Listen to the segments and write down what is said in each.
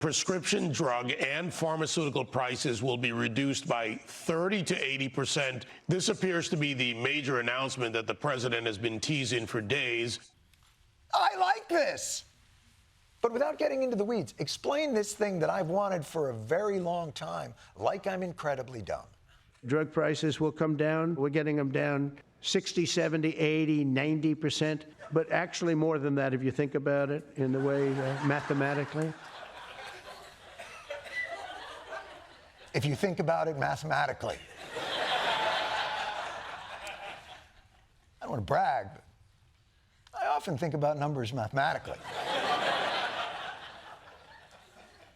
Prescription drug and pharmaceutical prices will be reduced by 30 to 80%. This appears to be the major announcement that the president has been teasing for days. I like this. But without getting into the weeds, explain this thing that I've wanted for a very long time, like I'm incredibly dumb. Drug prices will come down. We're getting them down 60, 70, 80, 90%, but actually more than that if you think about it in the way mathematically. If you think about it mathematically. I don't want to brag, but I often think about numbers mathematically.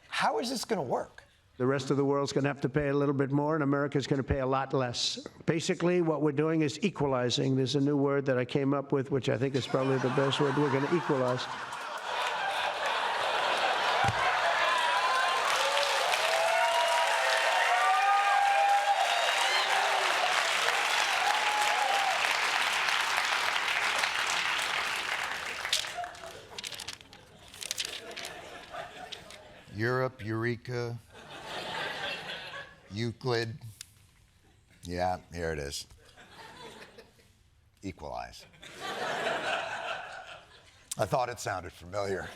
How is this going to work? The rest of the world's going to have to pay a little bit more, and America's going to pay a lot less. Basically, what we're doing is equalizing. There's a new word that I came up with, which I think is probably the best word. We're going to equalize. Europe, Eureka, Euclid. Yeah, here it is. Equalize. I thought it sounded familiar.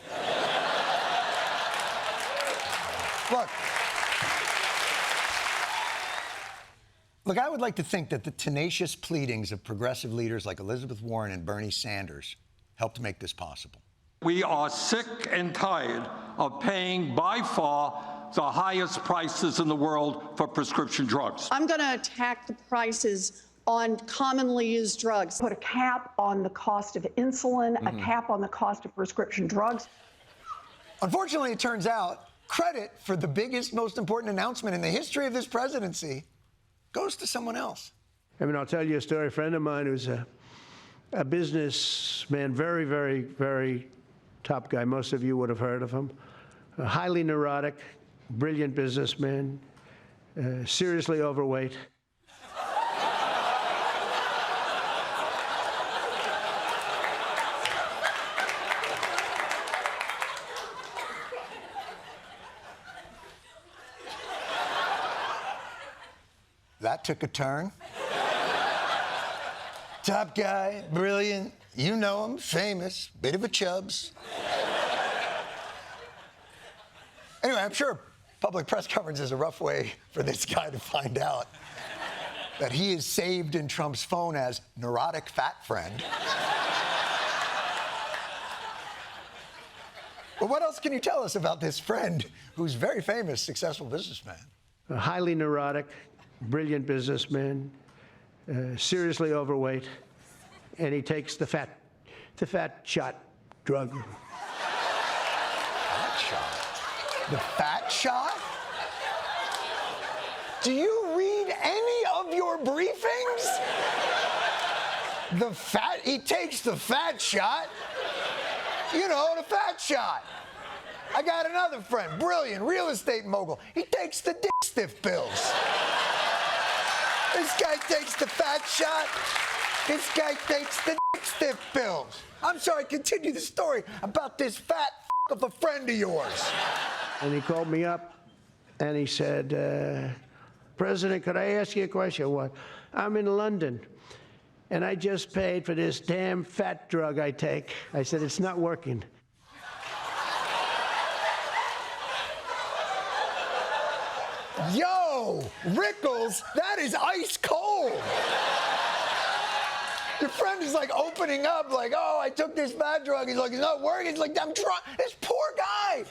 Look, I would like to think that the tenacious pleadings of progressive leaders like Elizabeth Warren and Bernie Sanders helped make this possible. We are sick and tired of paying by far the highest prices in the world for prescription drugs. I'm going to attack the prices on commonly used drugs. Put a cap on the cost of insulin, a cap on the cost of prescription drugs. Unfortunately, it turns out credit for the biggest, most important announcement in the history of this presidency goes to someone else. I mean, I'll tell you a story. A friend of mine who's a businessman, very, very, very top guy. Most of you would have heard of him. A highly neurotic, brilliant businessman, seriously overweight. That took a turn. Top guy, brilliant, you know him, famous, bit of a chubs. Anyway, I'm sure public press coverage is a rough way for this guy to find out that he is saved in Trump's phone as neurotic fat friend. But what else can you tell us about this friend who's very famous, successful businessman? A highly neurotic, brilliant businessman, seriously overweight, and he takes the fat shot drug. Fat shot? The fat shot? Do you read any of your briefings? He takes the fat shot. You know, the fat shot. I got another friend, brilliant, real estate mogul. He takes the dick stiff pills. This guy takes the fat shot. This guy takes the dick stiff pills. I'm sorry, continue the story about this fat of a friend of yours. And he called me up and he said, President, could I ask you a question? What? I'm in London and I just paid for this damn fat drug I take. I said, it's not working. Yo, Rickles, that is ice cold. Your friend is like opening up like, oh, I took this bad drug. He's like, it's not working. He's like, I'm trying. This poor guy.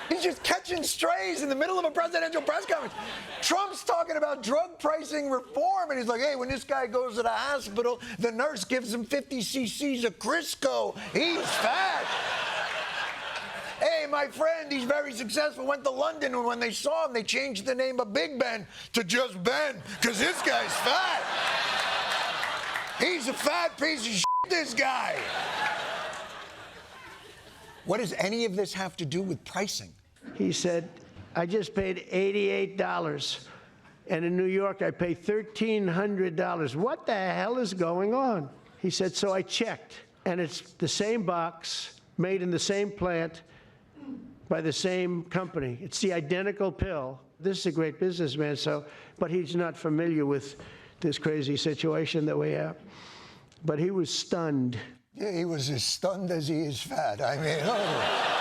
He's just catching strays in the middle of a presidential press conference. Trump's talking about drug pricing reform, and he's like, hey, when this guy goes to the hospital, the nurse gives him 50 cc's of Crisco. He's fat. Hey, my friend, he's very successful, went to London, and when they saw him, they changed the name of Big Ben to just Ben, because this guy's fat. He's a fat piece of shit, this guy. What does any of this have to do with pricing? He said, I just paid $88, and in New York I pay $1,300. What the hell is going on? He said, so I checked, and it's the same box, made in the same plant, by the same company. It's the identical pill. This is a great businessman, but he's not familiar with this crazy situation that we have. But he was stunned. Yeah, he was as stunned as he is fat. I mean, oh.